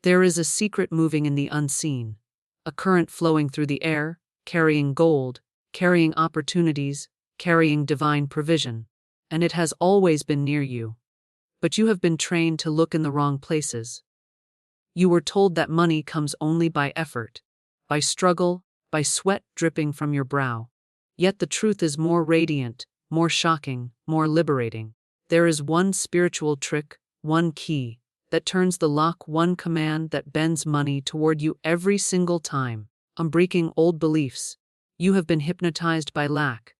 There is a secret moving in the unseen, a current flowing through the air, carrying gold, carrying opportunities, carrying divine provision, and it has always been near you. But you have been trained to look in the wrong places. You were told that money comes only by effort, by struggle, by sweat dripping from your brow. Yet the truth is more radiant, more shocking, more liberating. There is one spiritual trick, one key, that turns the lock, one command that bends money toward you every single time. Unbreaking old beliefs. You have been hypnotized by lack,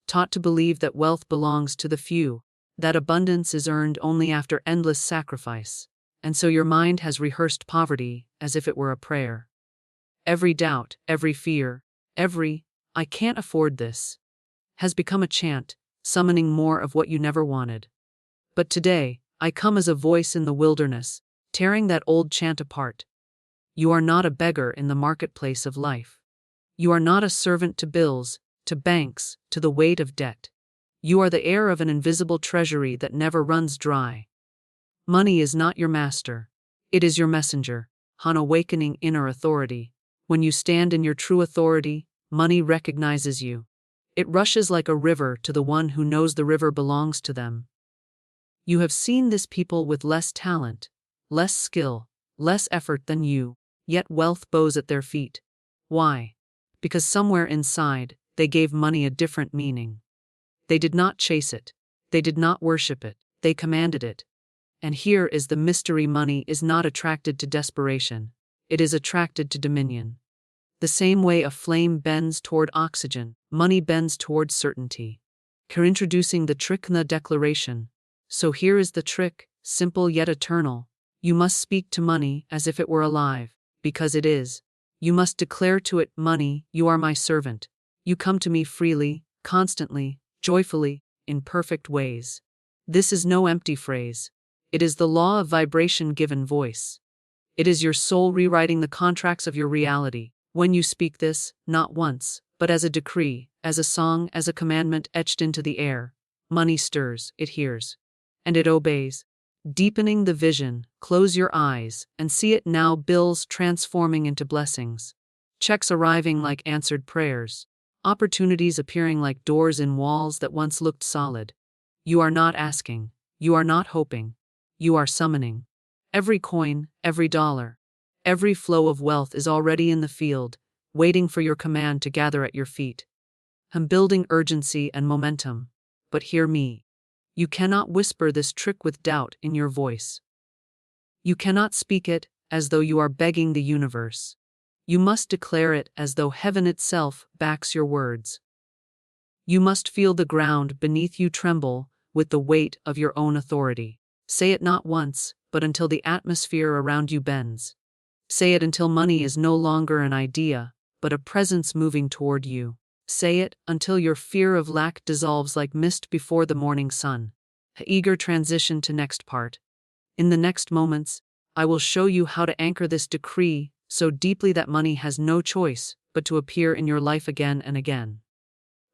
taught to believe that wealth belongs to the few, that abundance is earned only after endless sacrifice, and so your mind has rehearsed poverty as if it were a prayer. Every doubt, every fear, every "I can't afford this" has become a chant, summoning more of what you never wanted. But today, I come as a voice in the wilderness, tearing that old chant apart. You are not a beggar in the marketplace of life. You are not a servant to bills, to banks, to the weight of debt. You are the heir of an invisible treasury that never runs dry. Money is not your master. It is your messenger, an awakening inner authority. When you stand in your true authority, money recognizes you. It rushes like a river to the one who knows the river belongs to them. You have seen this people with less talent, less skill, less effort than you, yet wealth bows at their feet. Why? Because somewhere inside, they gave money a different meaning. They did not chase it. They did not worship it. They commanded it. And here is the mystery: money is not attracted to desperation. It is attracted to dominion. The same way a flame bends toward oxygen, money bends toward certainty. You're introducing the trick in the declaration. So here is the trick, simple yet eternal. You must speak to money as if it were alive, because it is. You must declare to it, money, you are my servant. You come to me freely, constantly, joyfully, in perfect ways. This is no empty phrase. It is the law of vibration given voice. It is your soul rewriting the contracts of your reality. When you speak this, not once, but as a decree, as a song, as a commandment etched into the air, money stirs, it hears, and it obeys. Deepening the vision, close your eyes, and see it now: bills transforming into blessings, checks arriving like answered prayers, opportunities appearing like doors in walls that once looked solid. You are not asking, you are not hoping, you are summoning. Every coin, every dollar, every flow of wealth is already in the field, waiting for your command to gather at your feet. I'm building urgency and momentum. But hear me. You cannot whisper this trick with doubt in your voice. You cannot speak it as though you are begging the universe. You must declare it as though heaven itself backs your words. You must feel the ground beneath you tremble with the weight of your own authority. Say it not once, but until the atmosphere around you bends. Say it until money is no longer an idea, but a presence moving toward you. Say it until your fear of lack dissolves like mist before the morning sun. Eager transition to next part. In the next moments, I will show you how to anchor this decree so deeply that money has no choice but to appear in your life again and again.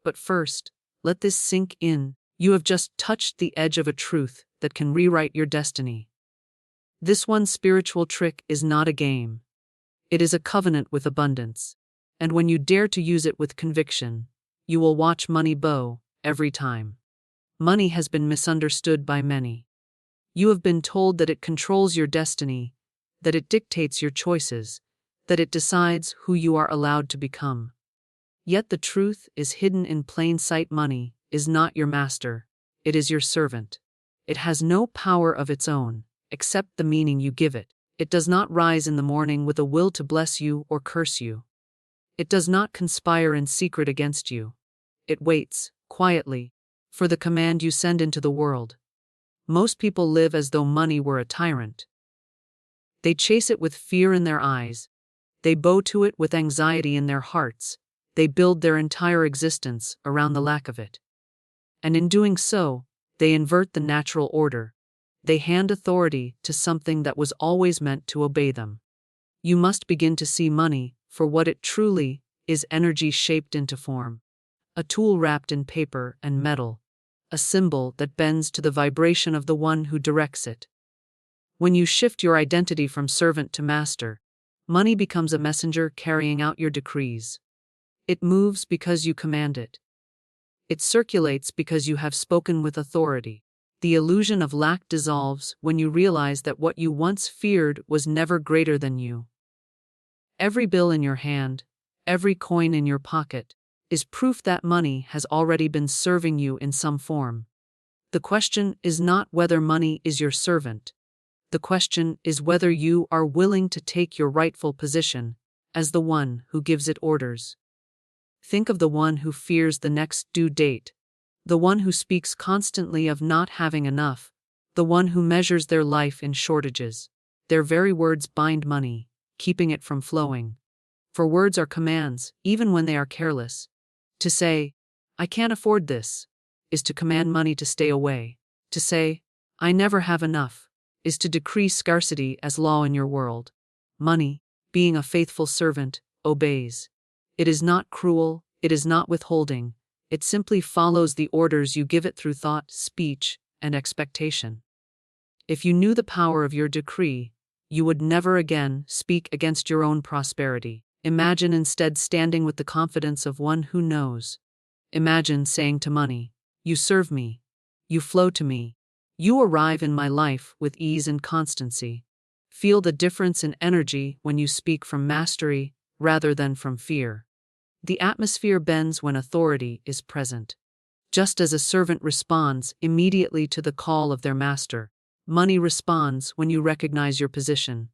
But first, let this sink in. You have just touched the edge of a truth that can rewrite your destiny. This one spiritual trick is not a game. It is a covenant with abundance. And when you dare to use it with conviction, you will watch money bow every time. Money has been misunderstood by many. You have been told that it controls your destiny, that it dictates your choices, that it decides who you are allowed to become. Yet the truth is hidden in plain sight. Money is not your master, it is your servant. It has no power of its own, except the meaning you give it. It does not rise in the morning with a will to bless you or curse you. It does not conspire in secret against you. It waits, quietly, for the command you send into the world. Most people live as though money were a tyrant. They chase it with fear in their eyes. They bow to it with anxiety in their hearts. They build their entire existence around the lack of it. And in doing so, they invert the natural order. They hand authority to something that was always meant to obey them. You must begin to see money for what it truly is: energy shaped into form. A tool wrapped in paper and metal. A symbol that bends to the vibration of the one who directs it. When you shift your identity from servant to master, money becomes a messenger carrying out your decrees. It moves because you command it. It circulates because you have spoken with authority. The illusion of lack dissolves when you realize that what you once feared was never greater than you. Every bill in your hand, every coin in your pocket, is proof that money has already been serving you in some form. The question is not whether money is your servant. The question is whether you are willing to take your rightful position as the one who gives it orders. Think of the one who fears the next due date, the one who speaks constantly of not having enough, the one who measures their life in shortages. Their very words bind money, keeping it from flowing. For words are commands, even when they are careless. To say, "I can't afford this," is to command money to stay away. To say, "I never have enough," is to decree scarcity as law in your world. Money, being a faithful servant, obeys. It is not cruel, it is not withholding, it simply follows the orders you give it through thought, speech, and expectation. If you knew the power of your decree, you would never again speak against your own prosperity. Imagine instead standing with the confidence of one who knows. Imagine saying to money, "You serve me, you flow to me, you arrive in my life with ease and constancy." Feel the difference in energy when you speak from mastery rather than from fear. The atmosphere bends when authority is present. Just as a servant responds immediately to the call of their master, money responds when you recognize your position.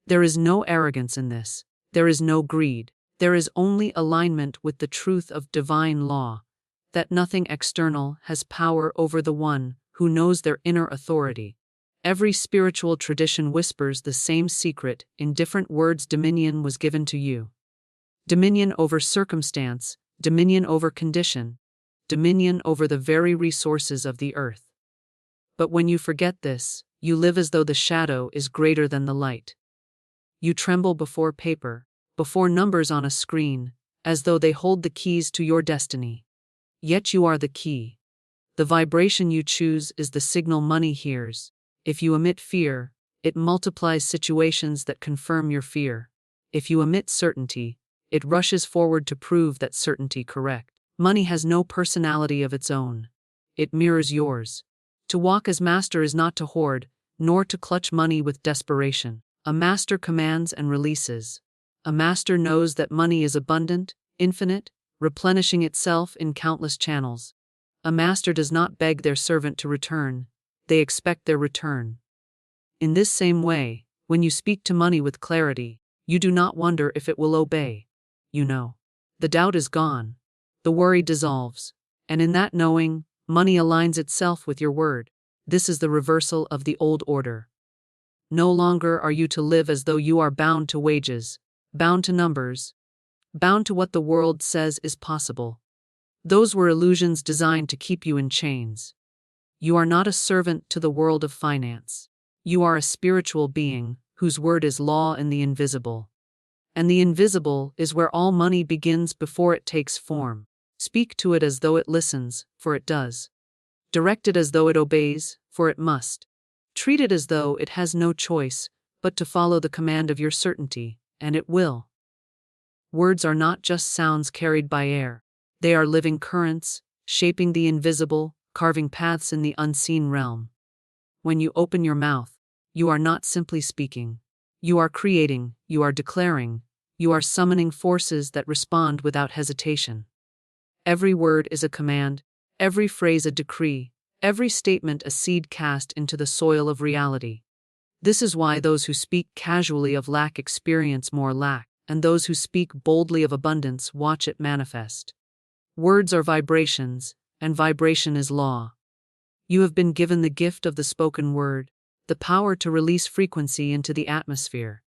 There is no arrogance in this. There is no greed. There is only alignment with the truth of divine law, that nothing external has power over the one who knows their inner authority. Every spiritual tradition whispers the same secret in different words. Dominion was given to you. Dominion over circumstance, dominion over condition, dominion over the very resources of the earth. But when you forget this, you live as though the shadow is greater than the light. You tremble before paper, before numbers on a screen, as though they hold the keys to your destiny. Yet you are the key. The vibration you choose is the signal money hears. If you emit fear, it multiplies situations that confirm your fear. If you emit certainty, it rushes forward to prove that certainty correct. Money has no personality of its own. It mirrors yours. To walk as master is not to hoard, nor to clutch money with desperation. A master commands and releases. A master knows that money is abundant, infinite, replenishing itself in countless channels. A master does not beg their servant to return, they expect their return. In this same way, when you speak to money with clarity, you do not wonder if it will obey. You know. The doubt is gone. The worry dissolves. And in that knowing, money aligns itself with your word. This is the reversal of the old order. No longer are you to live as though you are bound to wages, bound to numbers, bound to what the world says is possible. Those were illusions designed to keep you in chains. You are not a servant to the world of finance. You are a spiritual being whose word is law in the invisible. And the invisible is where all money begins before it takes form. Speak to it as though it listens, for it does. Direct it as though it obeys, for it must. Treat it as though it has no choice but to follow the command of your certainty, and it will. Words are not just sounds carried by air. They are living currents, shaping the invisible, carving paths in the unseen realm. When you open your mouth, you are not simply speaking. You are creating, you are declaring, you are summoning forces that respond without hesitation. Every word is a command, every phrase a decree, every statement a seed cast into the soil of reality. This is why those who speak casually of lack experience more lack, and those who speak boldly of abundance watch it manifest. Words are vibrations, and vibration is law. You have been given the gift of the spoken word, the power to release frequency into the atmosphere.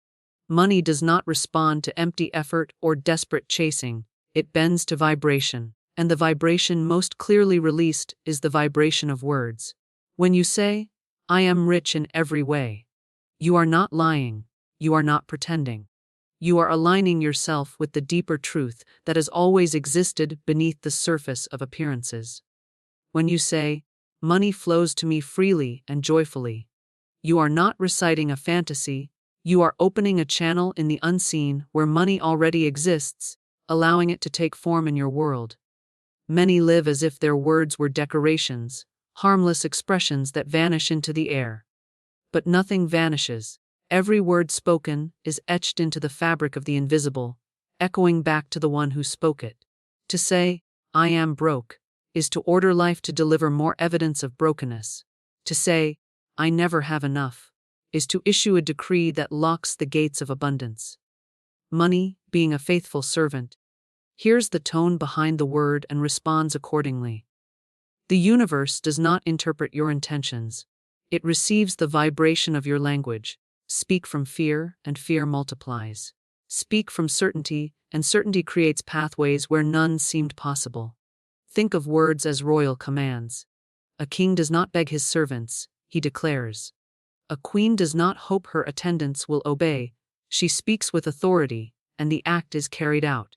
Money does not respond to empty effort or desperate chasing, it bends to vibration, and the vibration most clearly released is the vibration of words. When you say, "I am rich in every way," you are not lying, you are not pretending. You are aligning yourself with the deeper truth that has always existed beneath the surface of appearances. When you say, "Money flows to me freely and joyfully," You are not reciting a fantasy, you are opening a channel in the unseen where money already exists, allowing it to take form in your world. Many live as if their words were decorations, harmless expressions that vanish into the air. But nothing vanishes. Every word spoken is etched into the fabric of the invisible, echoing back to the one who spoke it. To say, "I am broke," is to order life to deliver more evidence of brokenness. To say, "I never have enough," is to issue a decree that locks the gates of abundance. Money, being a faithful servant, hears the tone behind the word and responds accordingly. The universe does not interpret your intentions. It receives the vibration of your language. Speak from fear, and fear multiplies. Speak from certainty, and certainty creates pathways where none seemed possible. Think of words as royal commands. A king does not beg his servants, he declares. A queen does not hope her attendants will obey, she speaks with authority, and the act is carried out.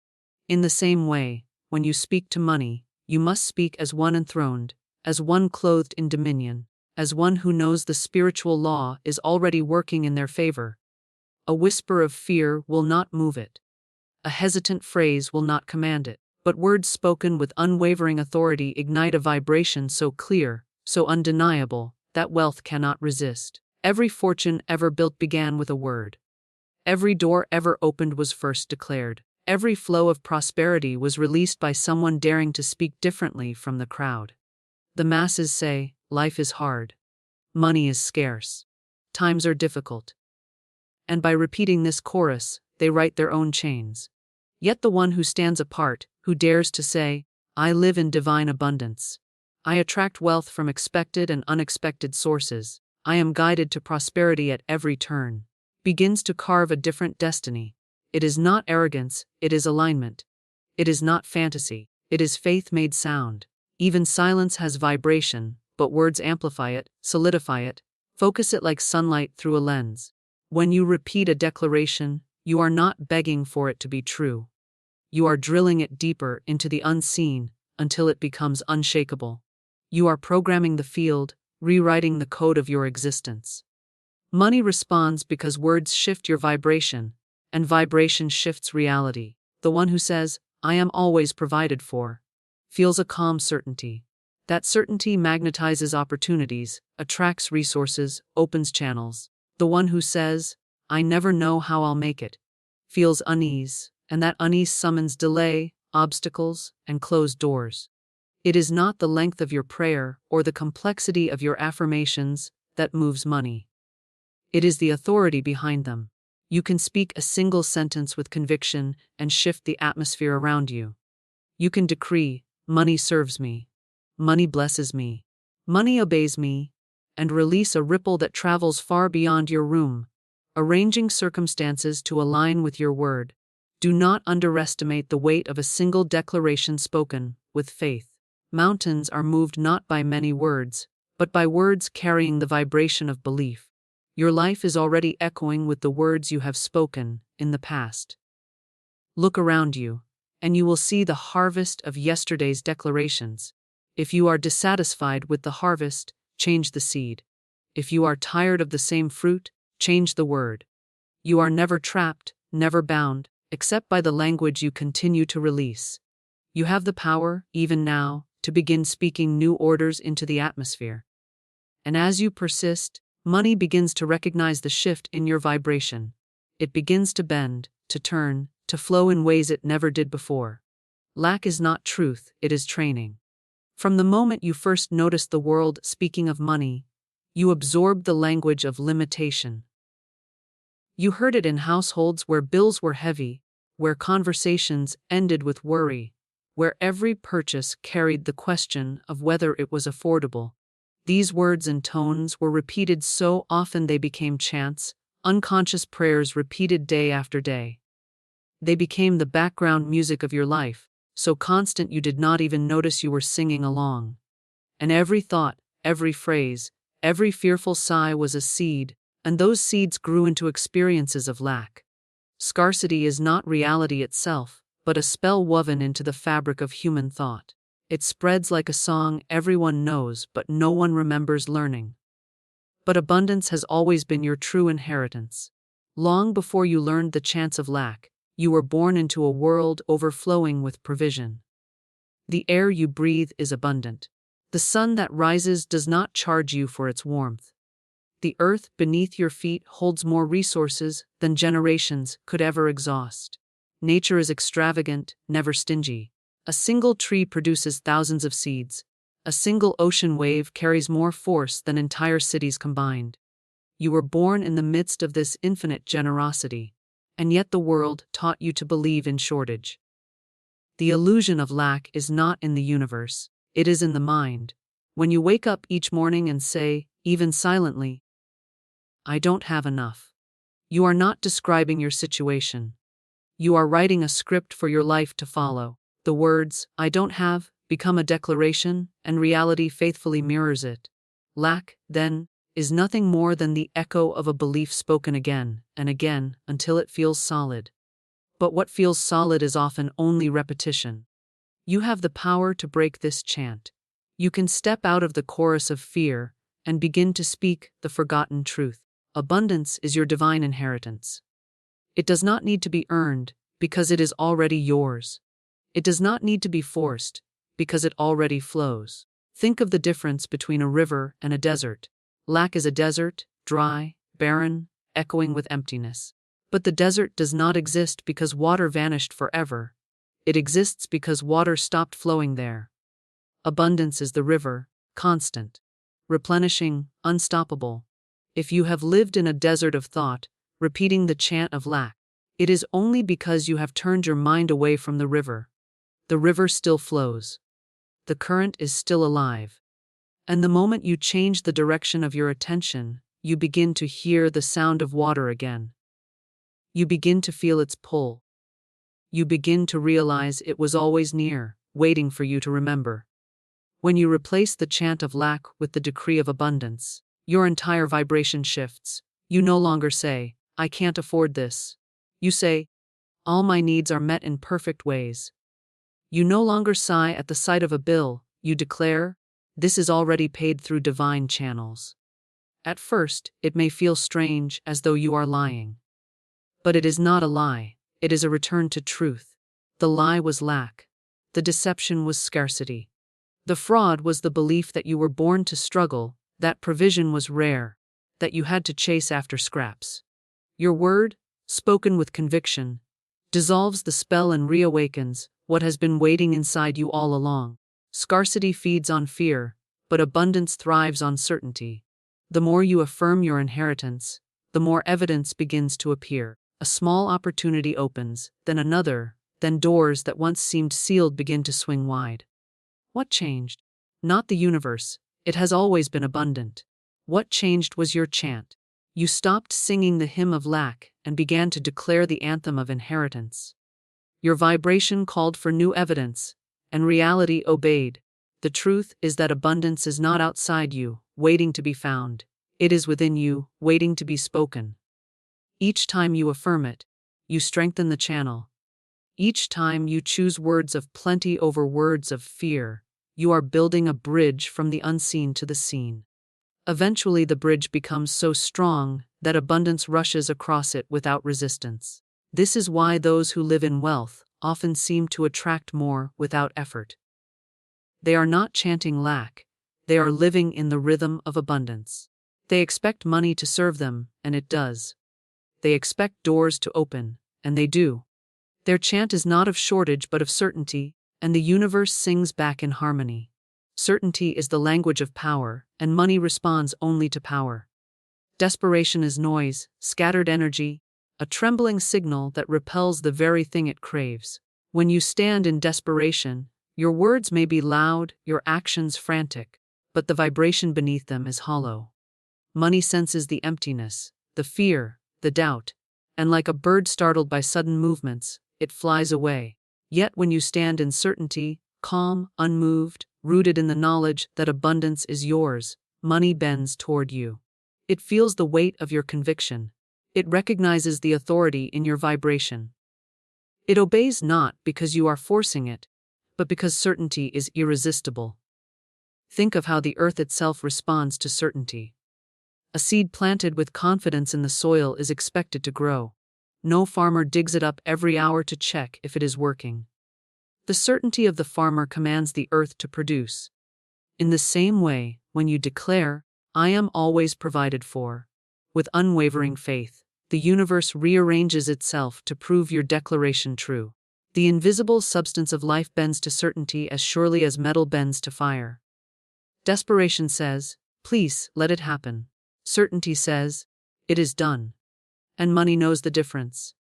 In the same way, when you speak to money, you must speak as one enthroned, as one clothed in dominion, as one who knows the spiritual law is already working in their favor. A whisper of fear will not move it. A hesitant phrase will not command it, but words spoken with unwavering authority ignite a vibration so clear, so undeniable, that wealth cannot resist. Every fortune ever built began with a word. Every door ever opened was first declared. Every flow of prosperity was released by someone daring to speak differently from the crowd. The masses say, life is hard. Money is scarce. Times are difficult. And by repeating this chorus, they write their own chains. Yet the one who stands apart, who dares to say, "I live in divine abundance. I attract wealth from expected and unexpected sources. I am guided to prosperity at every turn," begins to carve a different destiny. It is not arrogance, it is alignment. It is not fantasy, it is faith made sound. Even silence has vibration, but words amplify it, solidify it, focus it like sunlight through a lens. When you repeat a declaration, you are not begging for it to be true. You are drilling it deeper into the unseen until it becomes unshakable. You are programming the field, rewriting the code of your existence. Money responds because words shift your vibration, and vibration shifts reality. The one who says, "I am always provided for," feels a calm certainty. That certainty magnetizes opportunities, attracts resources, opens channels. The one who says, "I never know how I'll make it," feels unease, and that unease summons delay, obstacles, and closed doors. It is not the length of your prayer or the complexity of your affirmations that moves money. It is the authority behind them. You can speak a single sentence with conviction and shift the atmosphere around you. You can decree, "Money serves me. Money blesses me. Money obeys me," and release a ripple that travels far beyond your room, arranging circumstances to align with your word. Do not underestimate the weight of a single declaration spoken with faith. Mountains are moved not by many words, but by words carrying the vibration of belief. Your life is already echoing with the words you have spoken in the past. Look around you, and you will see the harvest of yesterday's declarations. If you are dissatisfied with the harvest, change the seed. If you are tired of the same fruit, change the word. You are never trapped, never bound, except by the language you continue to release. You have the power, even now, to begin speaking new orders into the atmosphere. And as you persist, money begins to recognize the shift in your vibration. It begins to bend, to turn, to flow in ways it never did before. Lack is not truth, it is training. From the moment you first noticed the world speaking of money, you absorbed the language of limitation. You heard it in households where bills were heavy, where conversations ended with worry, where every purchase carried the question of whether it was affordable. These words and tones were repeated so often they became chants, unconscious prayers repeated day after day. They became the background music of your life, so constant you did not even notice you were singing along. And every thought, every phrase, every fearful sigh was a seed, and those seeds grew into experiences of lack. Scarcity is not reality itself, but a spell woven into the fabric of human thought. It spreads like a song everyone knows but no one remembers learning. But abundance has always been your true inheritance. Long before you learned the chance of lack, you were born into a world overflowing with provision. The air you breathe is abundant. The sun that rises does not charge you for its warmth. The earth beneath your feet holds more resources than generations could ever exhaust. Nature is extravagant, never stingy. A single tree produces thousands of seeds. A single ocean wave carries more force than entire cities combined. You were born in the midst of this infinite generosity, and yet the world taught you to believe in shortage. The illusion of lack is not in the universe, it is in the mind. When you wake up each morning and say, even silently, "I don't have enough," you are not describing your situation. You are writing a script for your life to follow. The words, "I don't have," become a declaration, and reality faithfully mirrors it. Lack, then, is nothing more than the echo of a belief spoken again and again until it feels solid. But what feels solid is often only repetition. You have the power to break this chant. You can step out of the chorus of fear and begin to speak the forgotten truth. Abundance is your divine inheritance. It does not need to be earned, because it is already yours. It does not need to be forced, because it already flows. Think of the difference between a river and a desert. Lack is a desert, dry, barren, echoing with emptiness. But the desert does not exist because water vanished forever. It exists because water stopped flowing there. Abundance is the river, constant, replenishing, unstoppable. If you have lived in a desert of thought, repeating the chant of lack, it is only because you have turned your mind away from the river. The river still flows. The current is still alive. And the moment you change the direction of your attention, you begin to hear the sound of water again. You begin to feel its pull. You begin to realize it was always near, waiting for you to remember. When you replace the chant of lack with the decree of abundance, your entire vibration shifts. You no longer say, "I can't afford this." You say, "All my needs are met in perfect ways." You no longer sigh at the sight of a bill. You declare, "This is already paid through divine channels." At first, it may feel strange, as though you are lying. But it is not a lie, it is a return to truth. The lie was lack. The deception was scarcity. The fraud was the belief that you were born to struggle, that provision was rare, that you had to chase after scraps. Your word, spoken with conviction, dissolves the spell and reawakens what has been waiting inside you all along. Scarcity feeds on fear, but abundance thrives on certainty. The more you affirm your inheritance, the more evidence begins to appear. A small opportunity opens, then another, then doors that once seemed sealed begin to swing wide. What changed? Not the universe. It has always been abundant. What changed was your chant. You stopped singing the hymn of lack and began to declare the anthem of inheritance. Your vibration called for new evidence, and reality obeyed. The truth is that abundance is not outside you, waiting to be found. It is within you, waiting to be spoken. Each time you affirm it, you strengthen the channel. Each time you choose words of plenty over words of fear, you are building a bridge from the unseen to the seen. Eventually, the bridge becomes so strong that abundance rushes across it without resistance. This is why those who live in wealth often seem to attract more without effort. They are not chanting lack, they are living in the rhythm of abundance. They expect money to serve them, and it does. They expect doors to open, and they do. Their chant is not of shortage but of certainty, and the universe sings back in harmony. Certainty is the language of power, and money responds only to power. Desperation is noise, scattered energy, a trembling signal that repels the very thing it craves. When you stand in desperation, your words may be loud, your actions frantic, but the vibration beneath them is hollow. Money senses the emptiness, the fear, the doubt, and like a bird startled by sudden movements, it flies away. Yet when you stand in certainty, calm, unmoved, rooted in the knowledge that abundance is yours, money bends toward you. It feels the weight of your conviction. It recognizes the authority in your vibration. It obeys not because you are forcing it, but because certainty is irresistible. Think of how the earth itself responds to certainty. A seed planted with confidence in the soil is expected to grow. No farmer digs it up every hour to check if it is working. The certainty of the farmer commands the earth to produce. In the same way, when you declare, "I am always provided for," with unwavering faith, the universe rearranges itself to prove your declaration true. The invisible substance of life bends to certainty as surely as metal bends to fire. Desperation says, "Please, let it happen." Certainty says, "It is done." And money knows the difference.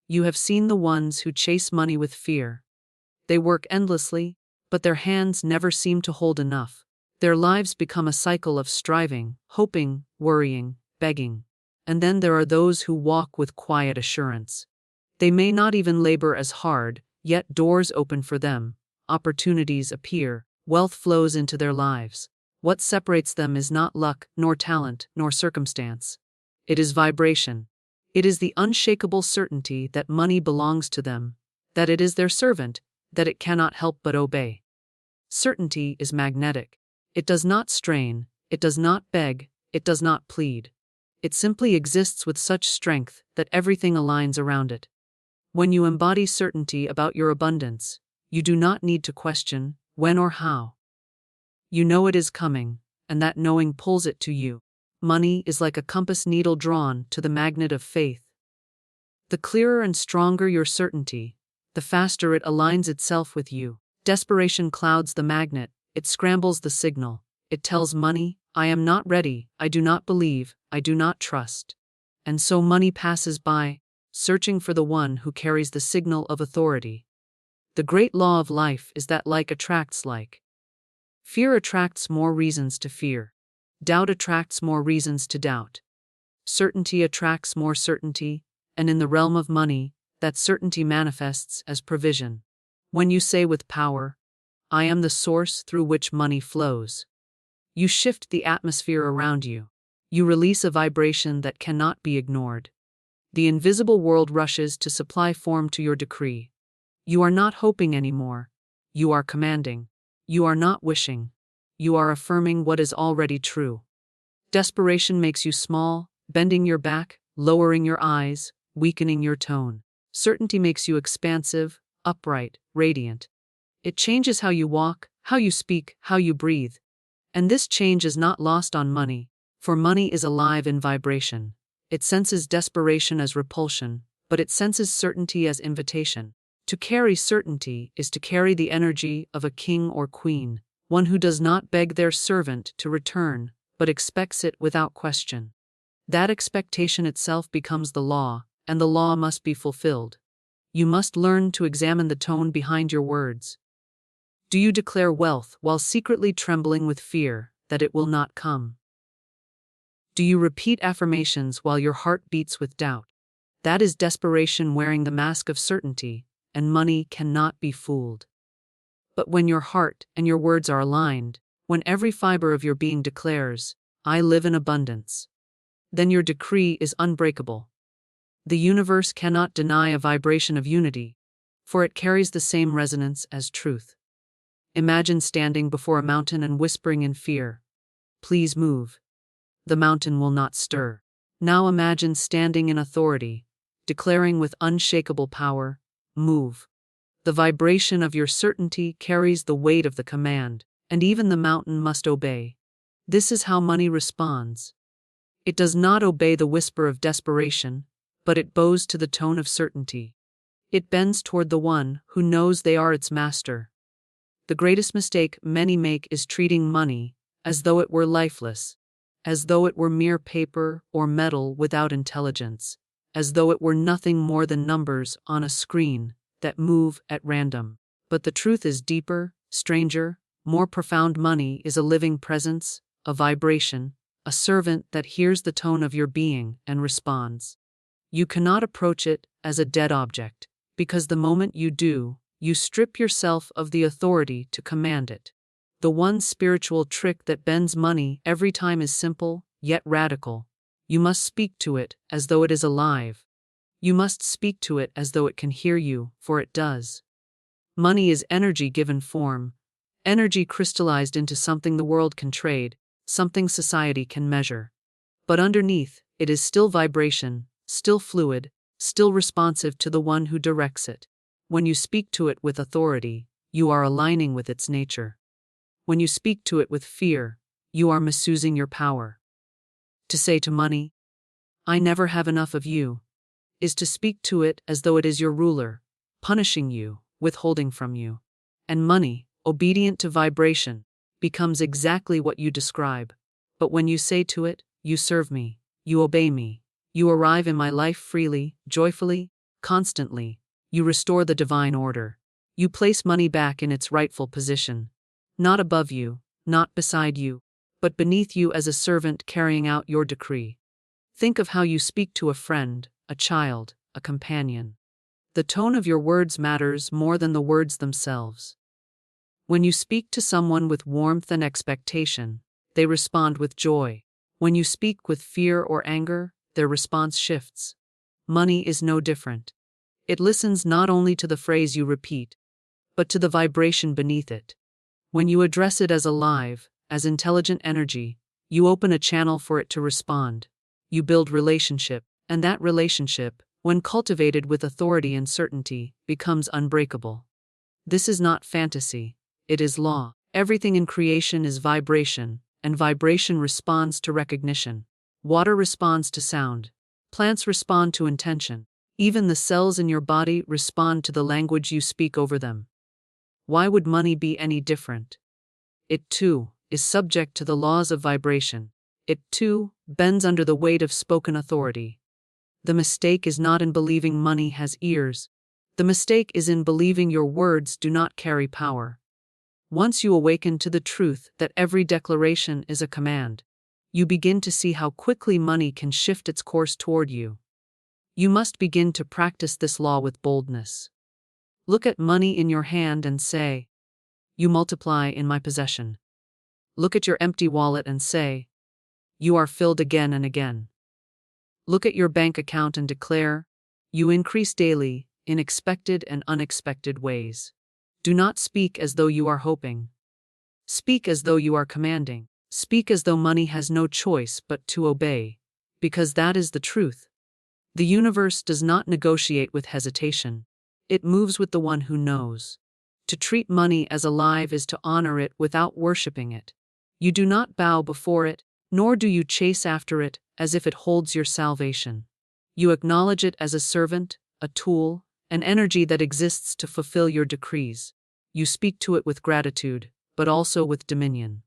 You have seen the ones who chase money with fear. They work endlessly, but their hands never seem to hold enough. Their lives become a cycle of striving, hoping, worrying, begging. And then there are those who walk with quiet assurance. They may not even labor as hard, yet doors open for them, opportunities appear, wealth flows into their lives. What separates them is not luck, nor talent, nor circumstance. It is vibration. It is the unshakable certainty that money belongs to them, that it is their servant, that it cannot help but obey. Certainty is magnetic. It does not strain, it does not beg, it does not plead. It simply exists with such strength that everything aligns around it. When you embody certainty about your abundance, you do not need to question when or how. You know it is coming, and that knowing pulls it to you. Money is like a compass needle drawn to the magnet of faith. The clearer and stronger your certainty, the faster it aligns itself with you. Desperation clouds the magnet, it scrambles the signal. It tells money, "I am not ready, I do not believe, I do not trust." And so money passes by, searching for the one who carries the signal of authority. The great law of life is that like attracts like. Fear attracts more reasons to fear. Doubt attracts more reasons to doubt. Certainty attracts more certainty, and in the realm of money, that certainty manifests as provision. When you say with power, "I am the source through which money flows," you shift the atmosphere around you. You release a vibration that cannot be ignored. The invisible world rushes to supply form to your decree. You are not hoping anymore. You are commanding. You are not wishing. You are affirming what is already true. Desperation makes you small, bending your back, lowering your eyes, weakening your tone. Certainty makes you expansive, upright, radiant. It changes how you walk, how you speak, how you breathe. And this change is not lost on money, for money is alive in vibration. It senses desperation as repulsion, but it senses certainty as invitation. To carry certainty is to carry the energy of a king or queen, one who does not beg their servant to return, but expects it without question. That expectation itself becomes the law, and the law must be fulfilled. You must learn to examine the tone behind your words. Do you declare wealth while secretly trembling with fear that it will not come? Do you repeat affirmations while your heart beats with doubt? That is desperation wearing the mask of certainty, and money cannot be fooled. But when your heart and your words are aligned, when every fiber of your being declares, "I live in abundance," then your decree is unbreakable. The universe cannot deny a vibration of unity, for it carries the same resonance as truth. Imagine standing before a mountain and whispering in fear, "Please move." The mountain will not stir. Now imagine standing in authority, declaring with unshakable power, "Move." The vibration of your certainty carries the weight of the command, and even the mountain must obey. This is how money responds. It does not obey the whisper of desperation, but it bows to the tone of certainty. It bends toward the one who knows they are its master. The greatest mistake many make is treating money as though it were lifeless, as though it were mere paper or metal without intelligence, as though it were nothing more than numbers on a screen that move at random. But the truth is deeper, stranger, more profound. Money is a living presence, a vibration, a servant that hears the tone of your being and responds. You cannot approach it as a dead object, because the moment you do, you strip yourself of the authority to command it. The one spiritual trick that bends money every time is simple, yet radical. You must speak to it as though it is alive. You must speak to it as though it can hear you, for it does. Money is energy given form, energy crystallized into something the world can trade, something society can measure. But underneath, it is still vibration, still fluid, still responsive to the one who directs it. When you speak to it with authority, you are aligning with its nature. When you speak to it with fear, you are misusing your power. To say to money, "I never have enough of you," is to speak to it as though it is your ruler, punishing you, withholding from you. And money, obedient to vibration, becomes exactly what you describe. But when you say to it, "You serve me, you obey me, you arrive in my life freely, joyfully, constantly," you restore the divine order. You place money back in its rightful position. Not above you, not beside you, but beneath you as a servant carrying out your decree. Think of how you speak to a friend, a child, a companion. The tone of your words matters more than the words themselves. When you speak to someone with warmth and expectation, they respond with joy. When you speak with fear or anger, their response shifts. Money is no different. It listens not only to the phrase you repeat, but to the vibration beneath it. When you address it as alive, as intelligent energy, you open a channel for it to respond. You build relationship, and that relationship, when cultivated with authority and certainty, becomes unbreakable. This is not fantasy, it is law. Everything in creation is vibration, and vibration responds to recognition. Water responds to sound. Plants respond to intention. Even the cells in your body respond to the language you speak over them. Why would money be any different? It, too, is subject to the laws of vibration. It, too, bends under the weight of spoken authority. The mistake is not in believing money has ears. The mistake is in believing your words do not carry power. Once you awaken to the truth that every declaration is a command, you begin to see how quickly money can shift its course toward you. You must begin to practice this law with boldness. Look at money in your hand and say, "You multiply in my possession." Look at your empty wallet and say, "You are filled again and again." Look at your bank account and declare, "You increase daily, in expected and unexpected ways." Do not speak as though you are hoping. Speak as though you are commanding. Speak as though money has no choice but to obey, because that is the truth. The universe does not negotiate with hesitation. It moves with the one who knows. To treat money as alive is to honor it without worshipping it. You do not bow before it, nor do you chase after it as if it holds your salvation. You acknowledge it as a servant, a tool, an energy that exists to fulfill your decrees. You speak to it with gratitude, but also with dominion.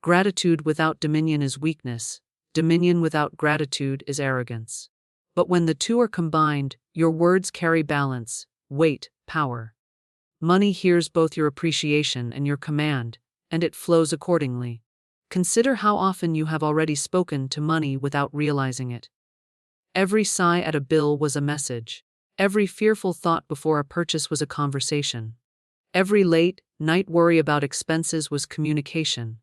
Gratitude without dominion is weakness. Dominion without gratitude is arrogance. But when the two are combined, your words carry balance, weight, power. Money hears both your appreciation and your command, and it flows accordingly. Consider how often you have already spoken to money without realizing it. Every sigh at a bill was a message. Every fearful thought before a purchase was a conversation. Every late night worry about expenses was communication.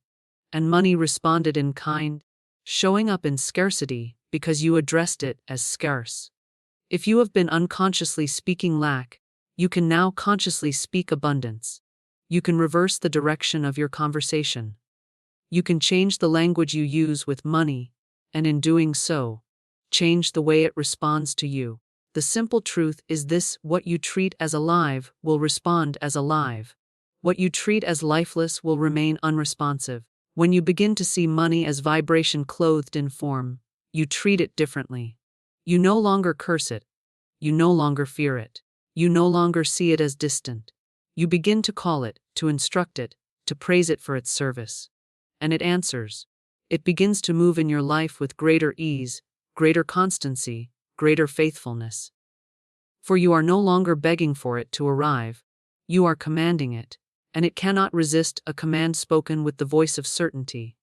And money responded in kind, showing up in scarcity because you addressed it as scarce. If you have been unconsciously speaking lack, you can now consciously speak abundance. You can reverse the direction of your conversation. You can change the language you use with money, and in doing so, change the way it responds to you. The simple truth is this: what you treat as alive will respond as alive. What you treat as lifeless will remain unresponsive. When you begin to see money as vibration clothed in form, you treat it differently. You no longer curse it. You no longer fear it. You no longer see it as distant. You begin to call it, to instruct it, to praise it for its service. And it answers. It begins to move in your life with greater ease, greater constancy, greater faithfulness. For you are no longer begging for it to arrive. You are commanding it, and it cannot resist a command spoken with the voice of certainty.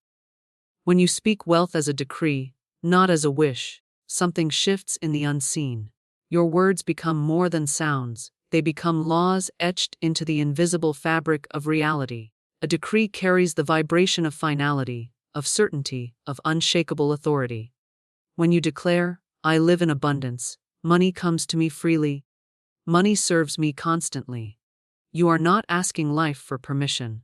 When you speak wealth as a decree, not as a wish, something shifts in the unseen. Your words become more than sounds, they become laws etched into the invisible fabric of reality. A decree carries the vibration of finality, of certainty, of unshakable authority. When you declare, "I live in abundance, money comes to me freely, money serves me constantly," you are not asking life for permission.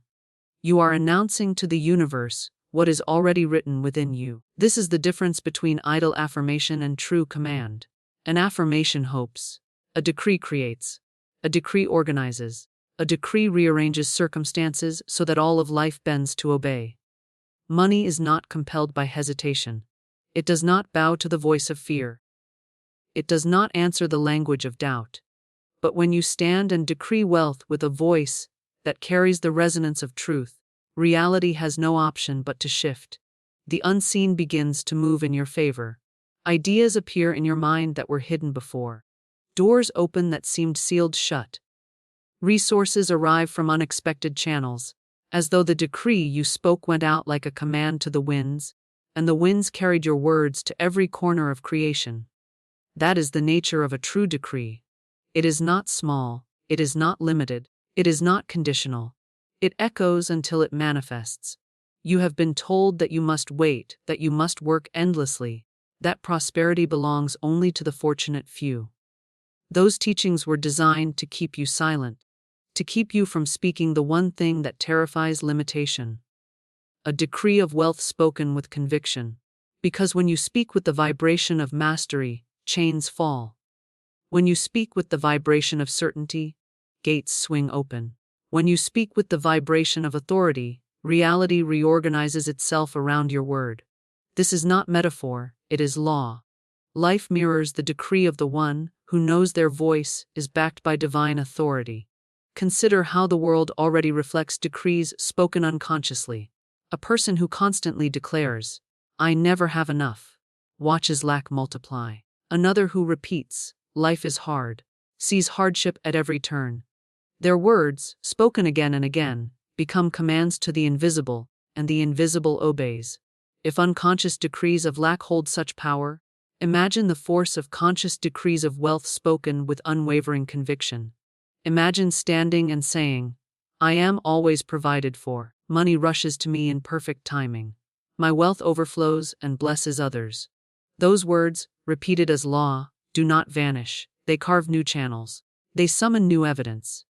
You are announcing to the universe, what is already written within you. This is the difference between idle affirmation and true command. An affirmation hopes, a decree creates, a decree organizes, a decree rearranges circumstances so that all of life bends to obey. Money is not compelled by hesitation. It does not bow to the voice of fear. It does not answer the language of doubt. But when you stand and decree wealth with a voice that carries the resonance of truth, reality has no option but to shift. The unseen begins to move in your favor. Ideas appear in your mind that were hidden before. Doors open that seemed sealed shut. Resources arrive from unexpected channels, as though the decree you spoke went out like a command to the winds, and the winds carried your words to every corner of creation. That is the nature of a true decree. It is not small, it is not limited, it is not conditional. It echoes until it manifests. You have been told that you must wait, that you must work endlessly, that prosperity belongs only to the fortunate few. Those teachings were designed to keep you silent, to keep you from speaking the one thing that terrifies limitation. A decree of wealth spoken with conviction. Because when you speak with the vibration of mastery, chains fall. When you speak with the vibration of certainty, gates swing open. When you speak with the vibration of authority, reality reorganizes itself around your word. This is not metaphor, it is law. Life mirrors the decree of the one who knows their voice is backed by divine authority. Consider how the world already reflects decrees spoken unconsciously. A person who constantly declares, "I never have enough," watches lack multiply. Another who repeats, "Life is hard," sees hardship at every turn. Their words, spoken again and again, become commands to the invisible, and the invisible obeys. If unconscious decrees of lack hold such power, imagine the force of conscious decrees of wealth spoken with unwavering conviction. Imagine standing and saying, "I am always provided for. Money rushes to me in perfect timing. My wealth overflows and blesses others." Those words, repeated as law, do not vanish. They carve new channels. They summon new evidence.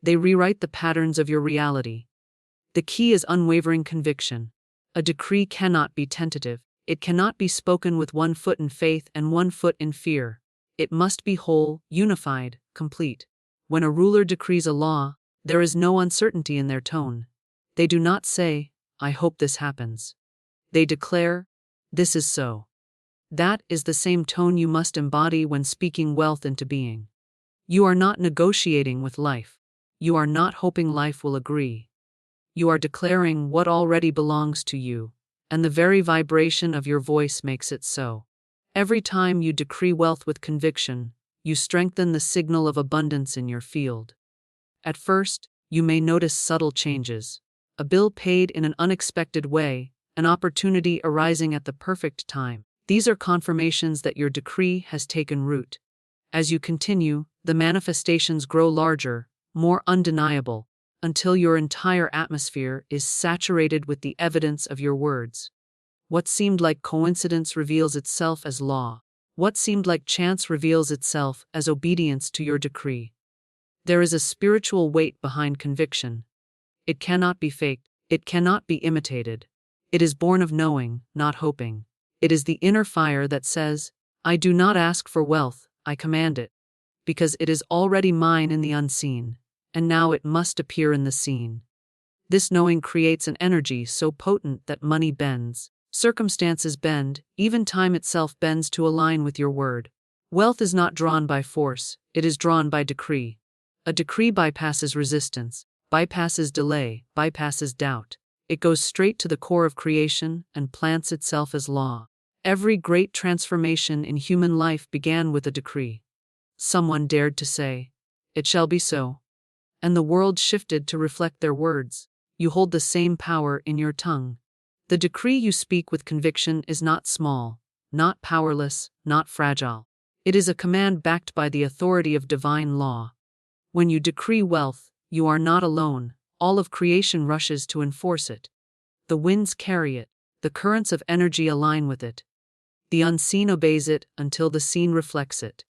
They rewrite the patterns of your reality. The key is unwavering conviction. A decree cannot be tentative. It cannot be spoken with one foot in faith and one foot in fear. It must be whole, unified, complete. When a ruler decrees a law, there is no uncertainty in their tone. They do not say, "I hope this happens." They declare, "This is so." That is the same tone you must embody when speaking wealth into being. You are not negotiating with life. You are not hoping life will agree. You are declaring what already belongs to you, and the very vibration of your voice makes it so. Every time you decree wealth with conviction, you strengthen the signal of abundance in your field. At first, you may notice subtle changes. A bill paid in an unexpected way, an opportunity arising at the perfect time. These are confirmations that your decree has taken root. As you continue, the manifestations grow larger, more undeniable, until your entire atmosphere is saturated with the evidence of your words. What seemed like coincidence reveals itself as law. What seemed like chance reveals itself as obedience to your decree. There is a spiritual weight behind conviction. It cannot be faked. It cannot be imitated. It is born of knowing, not hoping. It is the inner fire that says, "I do not ask for wealth, I command it. Because it is already mine in the unseen, and now it must appear in the seen." This knowing creates an energy so potent that money bends, circumstances bend, even time itself bends to align with your word. Wealth is not drawn by force, it is drawn by decree. A decree bypasses resistance, bypasses delay, bypasses doubt. It goes straight to the core of creation and plants itself as law. Every great transformation in human life began with a decree. Someone dared to say, "It shall be so," and the world shifted to reflect their words. You hold the same power in your tongue. The decree you speak with conviction is not small, not powerless, not fragile. It is a command backed by the authority of divine law. When you decree wealth, you are not alone. All of creation rushes to enforce it. The winds carry it. The currents of energy align with it. The unseen obeys it until the seen reflects it.